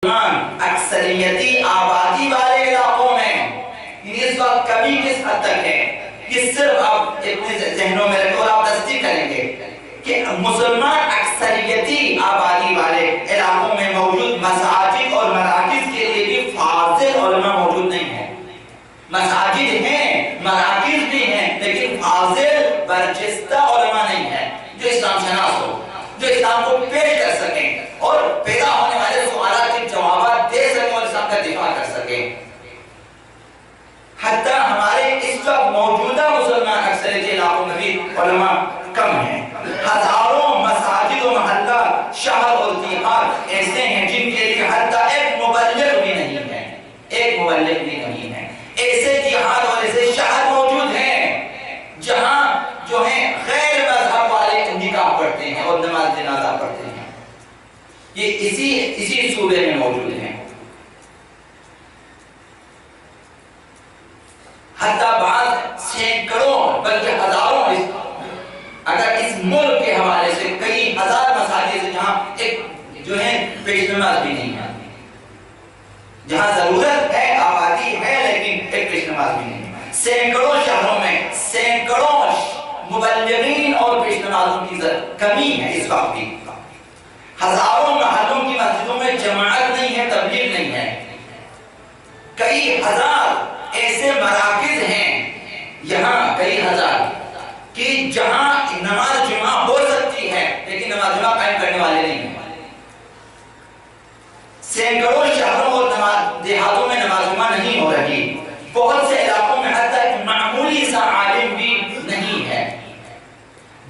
اکثریتی آبادی والے علاقوں میں اس وقت کمی کس حد تک ہے، یہ صرف آپ اپنے ذہنوں میں رکھیں اور آپ تصدیق کریں گے کہ مسلمان اکثریتی آبادی والے علاقوں میں موجود مساجد اور مراکز کے لیے بھی فاضل علماء موجود نہیں ہیں۔ مساجد ہیں، مراکز بھی ہیں، لیکن فاضل برجستہ علماء نہیں ہیں جو اسلام شناس ہو، جو اسلام کو پیش کر سکیں اور پیدا ہونے والے سوالات کے جوابات دے سکیں اور اسلام کا دفاع کر سکیں۔ حتیٰ ہمارے اس وقت موجودہ مسلمان اکثریتی علاقوں میں بھی علماء کم ہیں۔ ہزاروں مساجد و محلہ، شہر اور دیہات ایسے ہیں جن کے لیے حتیٰ ایک مبلغ بھی نہیں ہے، ایک مبلغ بھی نہیں ہے۔ ایسے دیہات اور ایسے شہر موجود ہیں جہاں جو ہیں غیر مذہب والے نکاح پڑھتے ہیں اور نماز جنازہ پڑھتے ہیں۔ یہ اسی صوبے میں موجود ہیں۔ حتیٰ بعض سینکڑوں بلکہ ہزاروں، اگر اس ملک کے حوالے سے کئی ہزار مساجد ہیں جہاں ایک جو ہے پیش نماز بھی نہیں ہے، جہاں ضرورت ہے، آبادی ہے، لیکن ایک پیش نماز بھی نہیں ہے۔ سینکڑوں شہروں میں سینکڑوں مبلغین اور پیش نمازوں کی کمی ہے اس وقت بھی۔ ہزاروں محلوں کی مسجدوں میں جماعت نہیں ہے، تبلیغ نہیں ہے۔ کئی ہزار ایسے مراکز ہیں یہاں، کئی ہزار کہ جہاں نماز جمعہ ہو سکتی ہے لیکن نماز جمعہ قائم کرنے والے نہیں ہیں۔ سینکڑوں شہروں اور دیہاتوں میں نماز جمعہ نہیں ہو رہی۔ بہت سے علاقوں میں حتیٰ ایک معمولی سا عالم بھی نہیں ہے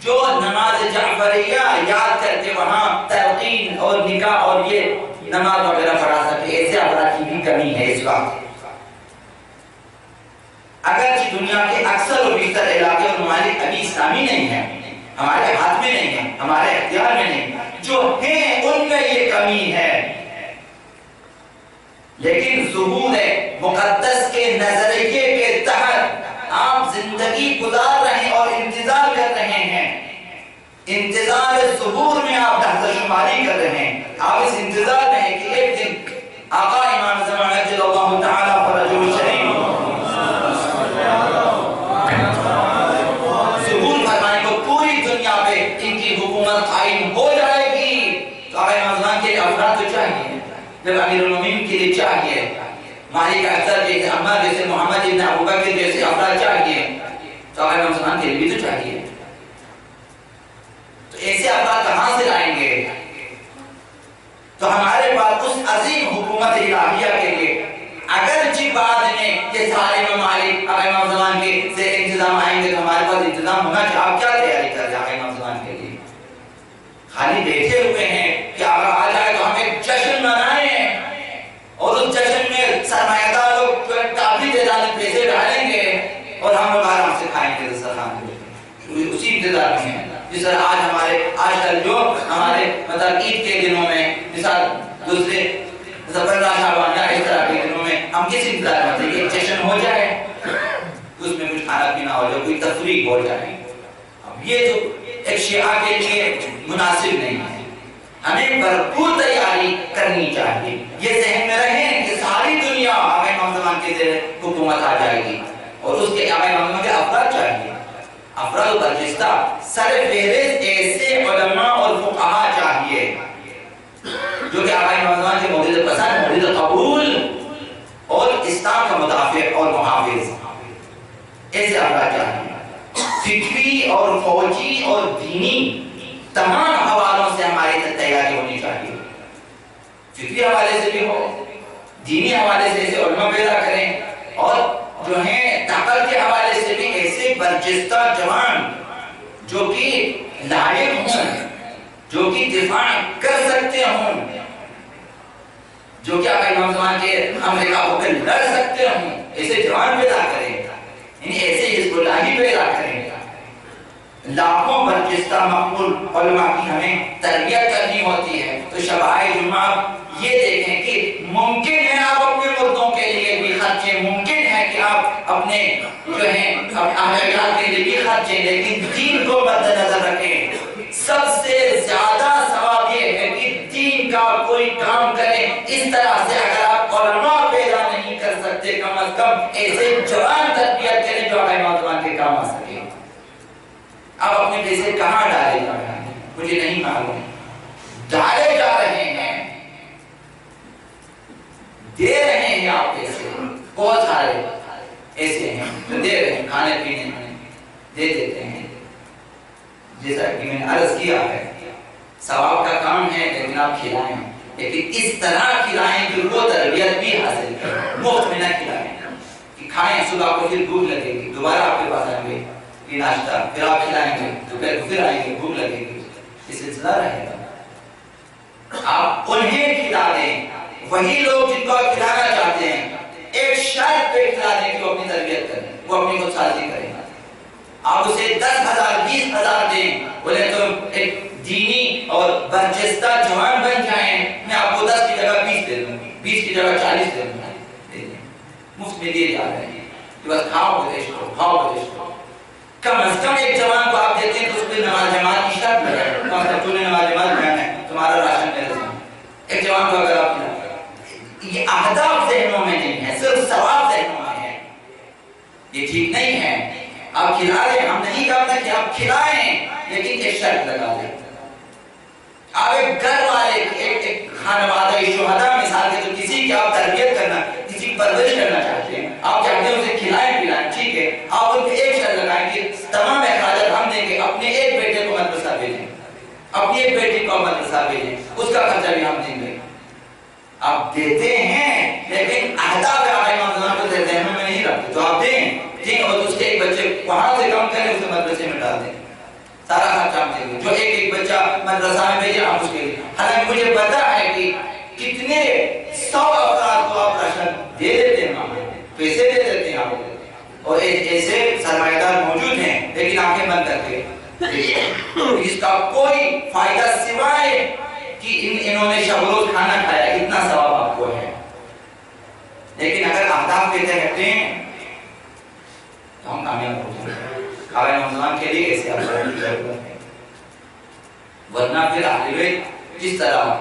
جو نماز جعفریہ یاد کر کے وہاں تلقین اور نکاح اور یہ نماز وغیرہ پڑھا سکے۔ ایسے افراد کی بھی کمی ہے اس وقت۔ اگرچہ دنیا کے اکثر و بیشتر علاقے اور ممالک ابھی اسلامی نہیں ہیں، ہمارے ہاتھ میں نہیں ہیں، ہمارے اختیار میں نہیں، جو ہیں ان میں یہ کمی ہے، لیکن ظہور مقدس کے نظریے کے تحت آپ زندگی گزار رہے ہیں اور انتظار کر رہے ہیں۔ انتظار ظہور میں آپ لحظہ شماری کر رہے ہیں۔ آپ اس انتظار میں ہیں کہ ایک دن آقا امام زمان عجل اللہ تعالیٰ فرجہ الشریف ظہور فرمانے کو پوری دنیا پہ ان کی حکومت قائم ہو جائے گی۔ تو آقا امام زمان کے افراد تو چاہیے، جب امیر المومنین کے لیے چاہیے، مالک اکثر جیسے عمر جیسے محمد ابن ابوبکر جیسے افراد چاہیے، تو آقا امام زمان کے لیے بھی تو چاہیے۔ تو ایسے افراد کہاں سے لائیں گے؟ تو ہمارے پاس اس عظیم حکومت الہیہ کے لیے اگرچہ بعد میں یہ سارے ممالک آقا امام زمان کے زیر انتظام آئیں گے تو ہمارے پاس انتظام ہونا چاہیے۔ آپ کیا تیاری کر رہے ہیں آقا امام زمان کے لیے؟ خالی بیٹھے ہوئے ہیں کہ آقا آ جائے تو ہم ایک جشن منائیں اور اس جشن میں سرمایہ دار لوگ کافی تعداد میں پیسے ڈالیں گے اور ہم لوگ آرام سے کھائیں گے دسترخوان پہ۔ اسی انتظار میں ہیں جس طرح آج کل جو ہمارے مطلب عید کے دنوں میں مثال دوسرے زبردہ شعبان یا اس طرح کے دنوں میں ہم کس انتظار میں ہیں کہ ایک جشن ہو جائے، اس میں کچھ کھانا پینا ہو جائے، کوئی تفریح ہو جائے۔ اب یہ تو ایک شیعہ کے لیے مناسب نہیں ہے۔ ہمیں بھرپور تیاری کرنی چاہیے۔ یہ ذہن میں رہیں کہ ساری دنیا آقا امام زمان کے زیر حکومت آ جائے گی اور اس کے آقا امام زمان کے افراد چاہیے، افراد و برجستہ سر فہرست ایسے علماء اور فقہاء چاہیے جو کہ آقا امام زمان کے مورد پسند، مورد قبول اور اسلام کا مدافع اور محافظ، ایسے افراد چاہیے۔ فکری اور فوجی اور دینی تمام حوالوں سے ہماری تیاری ہونی چاہیے۔ فکری حوالے سے بھی ہو، دینی حوالے سے ایسے علماء پیدا کریں اور جو ہیں طاقت کے حوالے سے بھی ایسے برجستہ جوان جو کہ لائق ہوں، جو کہ دفاع کر سکتے ہوں، جو کہ آقا امام زمان کے حملے کا ہو کر لڑ سکتے ہوں، ایسے جوان پیدا کریں، یعنی ایسے حزب اللہی پیدا کریں۔ لاکھوں برجستہ مقبول علماء کی ہمیں تربیت کرنی ہوتی ہے۔ تو شبائے جمعہ یہ دیکھیں کہ ممکن ہے آپ اپنے مردوں کے لیے بھی خرچیں، ممکن ہے کہ آپ اپنے جو ہیں اہلیہ کے لیے بھی خرچیں، لیکن دین کو مد نظر رکھیں۔ سب سے زیادہ ثواب یہ ہے کہ دین کا کا کوئی کام کریں اس طرح سے اگر آپ علماء پیدا نہیں کر سکتے کم از کم ایسے جوان تربیت کریں جو آقا نوجوان کے کام آ سکے. آپ اپنے پیسے کہاں ڈالے جا رہے ہیں مجھے نہیں معلوم. ڈالے جا رہے ہیں, دے رہے ہیں آپ پیسے, بہت سارے ایسے ہیں جو دے رہے ہیں, کھانے پینے میں دے دیتے ہیں. جیسا کہ میں نے عرض کیا ہے ثواب کا کام ہے لیکن آپ کھلائیں, لیکن اس طرح کھلائیں کہ وہ تربیت بھی حاصل کریں, مفت میں نہ کھلائیں کہ کھائیں صبح کو پھر بھوک لگے گی دوبارہ آپ کے پاس آئیں گے یہ ناشتہ, پھر آپ کھلائیں گے دوپہر کو پھر آئیں گے بھوک لگے گی, یہ سلسلہ رہے گا. آپ انہیں کھلا دیں, وہی لوگ جن کو آپ کھلانا چاہتے ہیں ایک شرط پہ کھلا دیں کہ وہ اپنی تربیت کریں, وہ اپنی خود سازی کریں. آپ اسے 10,000 20,000 دیں, بولے تم ایک دینی اور برجستہ جوان بن جائیں, میں آپ کو 10 کی جگہ 20 دے دوں, 20 کی جگہ 40 دے دوں. مفت میں دیے جا رہے ہیں کہ بس کھاؤ گزش کرو, کھاؤ گزش کرو. کم از کم ایک جوان کو آپ دیتے ہیں تو اس پہ نماز جماعت کی شرط لگائے, کم از کم تو نے نماز جماعت میں ہے تمہارا راشن میرے سامنے. ایک جوان کو اگر آپ یہ اہداف ذہنوں میں نہیں ہے, صرف ثواب ذہنوں میں ہے, یہ ٹھیک نہیں ہے. آپ کھلا لیں, ہم نہیں کہتے کہ آپ کھلائیں لیکن ایک شرط لگا دیں. آپ ایک گھر والے ایک خانوادہ شہداء مثال کے تو کسی کی آپ تربیت کرنا, کسی کی پرورش کرنا چاہتے ہیں, آپ چاہتے ہیں اسے کھلائیں پلائیں, ٹھیک ہے, آپ ان کو ایک شرط لگائیں کہ تمام اخراجات ہم دیں گے, اپنے ایک بیٹے کو مدرسہ بھیجیں, اپنی ایک بیٹی کو مدرسہ بھیجیں, اس کا خرچہ بھی ہم دیں گے. آپ دیتے ہیں لیکن اہداف آقا امام کو دیتے ہیں میں نہیں رکھتے, تو آپ دیں ٹھیک, اور اس کے ایک بچے وہاں سے کم کریں اسے مدرسے میں ڈال دیں, سارا خرچہ ہم دیں گے. جو ایک بچہ مدرسہ میں بھیجے آپ اس کے لیے, حالانکہ مجھے پتا ہے کہ کتنے 100 افراد کو آپ راشن دے دیتے ہیں, پیسے دے دیتے ہیں آپ, اور ایسے سرمایہ دار موجود ہیں لیکن آنکھیں بند کر کے اس کا کوئی فائدہ سوائے کہ انہوں نے شب روز کھانا کھایا, اتنا ثواب آپ کو ہے. لیکن اگر اہداف کے تحت ہیں تو ہم کامیاب ہو جائیں گے. آقا نوجوان کے لیے ایسے افراد کی ضرورت ہے, ورنہ پھر اہل بیت جس طرح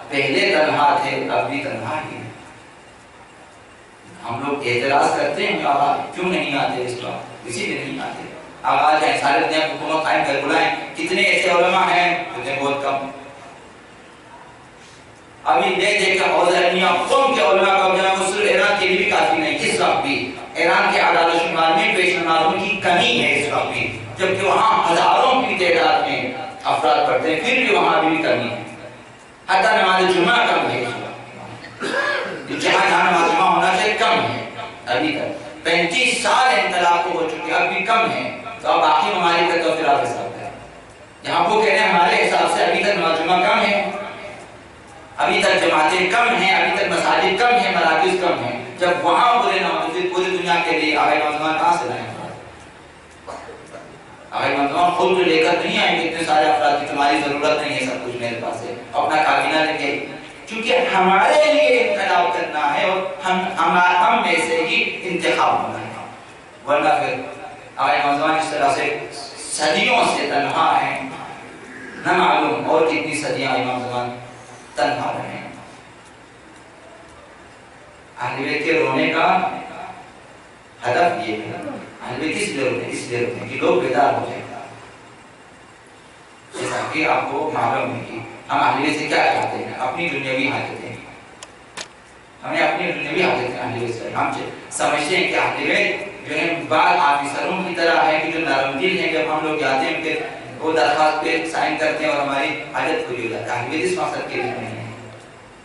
پہلے تنہا تھے اب بھی تنہا ہی. ہم لوگ اعتراض کرتے ہیں کہ آقا کیوں نہیں آتے اس وقت, اسی لیے نہیں آتے. آقا جائیں سارے دنیا حکومت قائم کر بلائیں, کتنے ایسے علماء ہیں کتنے بہت کم. ابھی دیکھ کہ حوض علمیہ قوم کے علماء کا جناب صرف ایران کے لیے بھی کافی نہیں, اس وقت بھی ایران کے اعداد و شمار میں پیش نمازوں کی کمی ہے اس وقت بھی, جبکہ وہاں ہزاروں کی تعداد میں افراد پڑھتے ہیں, پھر بھی وہاں بھی کمی ہے. حتی نماز جمعہ کم ہے اس وقت, جہاں نماز جمعہ ہونا چاہیے کم ہے ابھی تک. 35 سال انقلاب کو ہو چکے, اب بھی کم ہے. تو اب باقی ممالک کا تو پھر آپ حساب ہے, یہاں وہ کہہ رہے ہیں ہمارے حساب سے ابھی تک نماز جمعہ کم ہے, ابھی تک جماعتیں کم ہیں, ابھی تک مساجد کم ہیں, مراکز کم ہیں. جب وہاں پورے نوجوان پوری دنیا کے لیے آقا نوجوان کہاں سے لائیں گے؟ آقا نوجوان خود تو لے کر نہیں آئیں گے, اتنے سارے افراد کی تمہاری ضرورت نہیں ہے, سب کچھ میرے پاس ہے, اپنا کابینہ لے کے, چونکہ ہمارے لیے انقلاب کرنا ہے اور ہم میں سے ہی انتخاب ہونا ہے. ورنہ پھر آقا نوجوان اس طرح سے صدیوں سے تنہا ہیں, نہ معلوم اور کتنی صدیاں امام زمان تنہا رہے ہیں. اہل بیت کے رونے کا ہدف یہ ہے, اہل بیت کس لیے روتے ہیں؟ اس لیے روتے ہیں کہ لوگ بیدار ہو جائیں. جیسا کہ آپ کو معلوم ہے کہ ہم اہل بیت سے کیا چاہتے ہیں, اپنی دنیاوی حاجتیں, ہمیں اپنی دنیاوی حاجتیں اہل بیت سے, ہم سمجھتے ہیں کہ اہل بیت جو ہے بعض آفیسروں کی طرح ہے کہ جو نرم دل ہیں, جب ہم لوگ جاتے ہیں کہ وہ درخواست پہ سائن کرتے ہیں اور ہماری حاجت پوری ہو جاتی ہے. اہل بیت اس مقصد کے لیے نہیں ہے.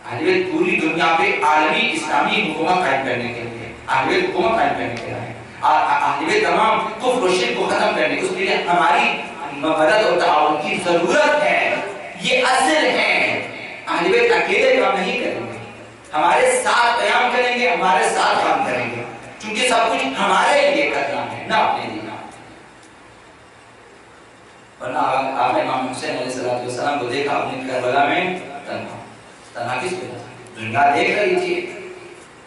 اہل بیت پوری دنیا پہ عالمی اسلامی حکومت قائم کرنے کے لیے, اہل بیت حکومت قائم کرنے کے لیے, اہل بیت تمام کفر و شرک کو ختم کرنے کے لیے ہماری مدد اور تعاون کی ضرورت ہے. یہ اصل ہے. اہل بیت اکیلے کام نہیں کریں گے, ہمارے ساتھ قیام کریں گے, ہمارے ساتھ کام کریں گے, چونکہ سب کچھ ہمارے لیے کرنا ہے نہ اپنے لیے. ورنہ آقا امام حسین علیہ السلام کو دیکھا اپنے کربلا میں تنہا. تنہا کس پہ تھا؟ دنیا دیکھ رہی تھی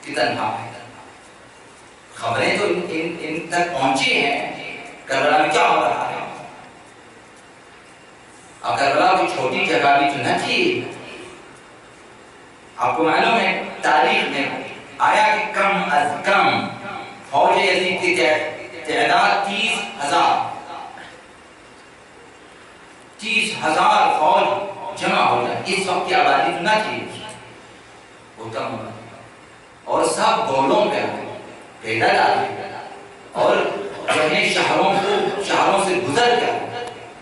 کہ تنہا ہے. خبریں تو ان تک پہنچی ہیں کربلا میں کیا ہو رہا ہے. اور کربلا کوئی چھوٹی جگہ بھی تو نہ تھی, آپ کو معلوم ہے تاریخ میں آیا کہ کم از کم فوج یزید کی تعداد 30,000 فوج جمع ہو جائے. اس وقت کی آبادی نہ تھی وہ کم ہونا اور سب گولوں پہ پیدل آتے اور شہروں سے گزر گیا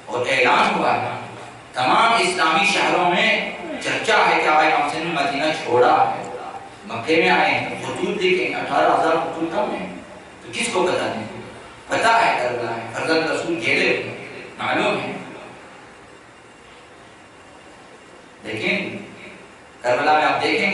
اور اعلان ہوا ہے تمام اسلامی شہروں میں چرچا ہے کہ آقا امام حسین نے مدینہ چھوڑا ہے. مکے میں آئے ہیں خطوط دیکھیں 18,000 خطوط کم ہیں تو کس کو پتہ نہیں؟ پتہ ہے کربلا ہے فرزند رسول گھیرے معلوم ہے. لیکن کربلا میں آپ دیکھیں